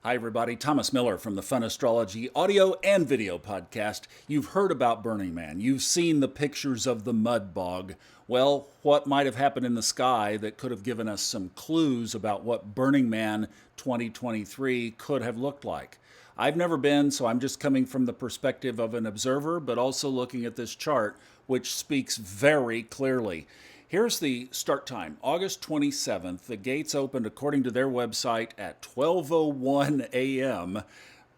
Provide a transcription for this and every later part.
Hi, everybody. Thomas Miller from the Fun Astrology audio and video podcast. You've heard about Burning Man. You've seen the pictures of the mud bog. Well, what might have happened in the sky that could have given us some clues about what Burning Man 2023 could have looked like? I've never been, so I'm just coming from the perspective of an observer, but also looking at this chart, which speaks very clearly. Here's the start time, August 27th. The gates opened, according to their website, at 12:01 a.m.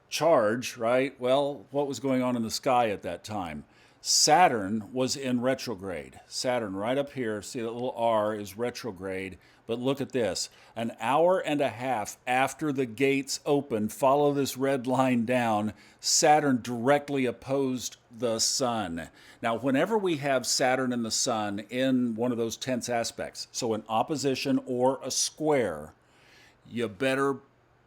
Charge, right? Well, what was going on in the sky at that time? Saturn was in retrograde. Saturn, right up here, see that little R is retrograde. But look at this. An hour and a half after the gates opened, follow this red line down, Saturn directly opposed the sun. Now, whenever we have Saturn and the sun in one of those tense aspects, so an opposition or a square, you better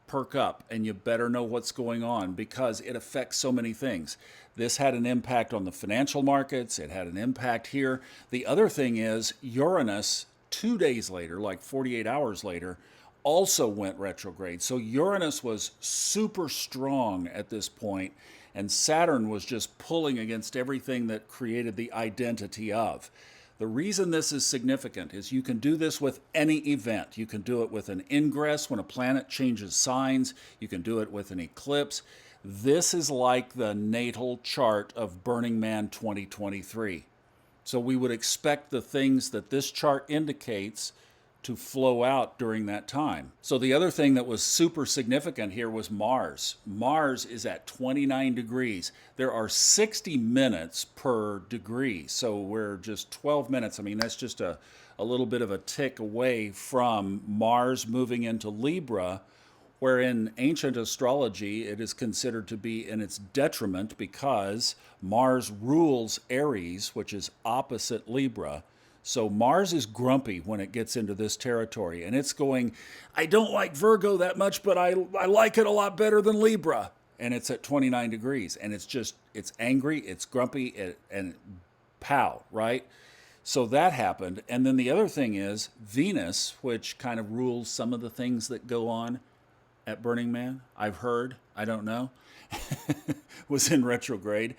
perk up and you better know what's going on because it affects so many things. This had an impact on the financial markets. It had an impact here. The other thing is Uranus, 2 days later, like 48 hours later, also went retrograde. So Uranus was super strong at this point, and Saturn was just pulling against everything that created the identity of. The reason this is significant is you can do this with any event. You can do it with an ingress when a planet changes signs. You can do it with an eclipse. This is like the natal chart of Burning Man 2023. So we would expect the things that this chart indicates to flow out during that time. So the other thing that was super significant here was Mars. Mars is at 29 degrees. There are 60 minutes per degree. So we're just 12 minutes. I mean, that's just a little bit of a tick away from Mars moving into Libra, where in ancient astrology it is considered to be in its detriment because Mars rules Aries, which is opposite Libra. So Mars is grumpy when it gets into this territory, and it's going, I don't like Virgo that much, but I like it a lot better than Libra. And it's at 29 degrees, and it's angry, it's grumpy, and pow, right? So that happened. And then the other thing is Venus, which kind of rules some of the things that go on at Burning Man, I've heard, I don't know, was in retrograde.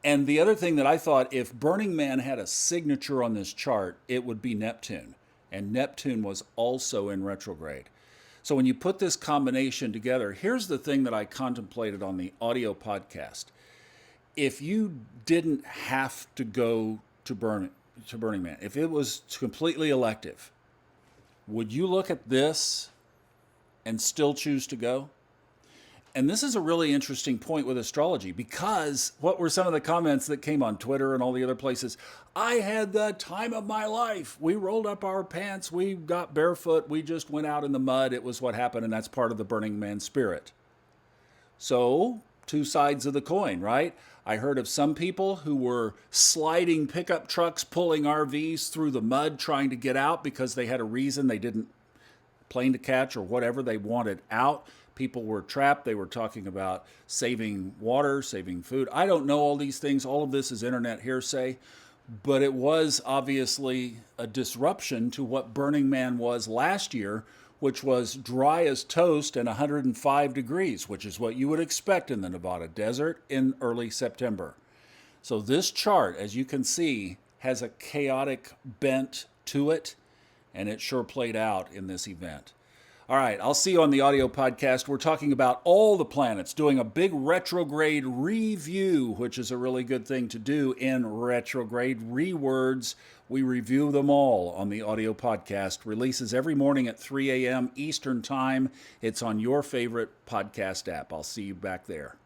And the other thing that I thought, if Burning Man had a signature on this chart, it would be Neptune. And Neptune was also in retrograde. So when you put this combination together, here's the thing that I contemplated on the audio podcast. If you didn't have to go to Burning Man, if it was completely elective, would you look at this and still choose to go? And this is a really interesting point with astrology because what were some of the comments that came on Twitter and all the other places? I had the time of my life. We rolled up our pants. We got barefoot. We just went out in the mud. It was what happened, and that's part of the Burning Man spirit. So, two sides of the coin, right? I heard of some people who were sliding pickup trucks, pulling RVs through the mud, trying to get out because they had a reason they didn't plane to catch or whatever they wanted out. People were trapped. They were talking about saving water, saving food. I don't know all these things. All of this is internet hearsay, but it was obviously a disruption to what Burning Man was last year, which was dry as toast and 105 degrees, which is what you would expect in the Nevada desert in early September. So this chart, as you can see, has a chaotic bent to it, and it sure played out in this event. All right, I'll see you on the audio podcast. We're talking about all the planets, doing a big retrograde review, which is a really good thing to do in retrograde rewords. We review them all on the audio podcast. Releases every morning at 3 a.m. Eastern Time. It's on your favorite podcast app. I'll see you back there.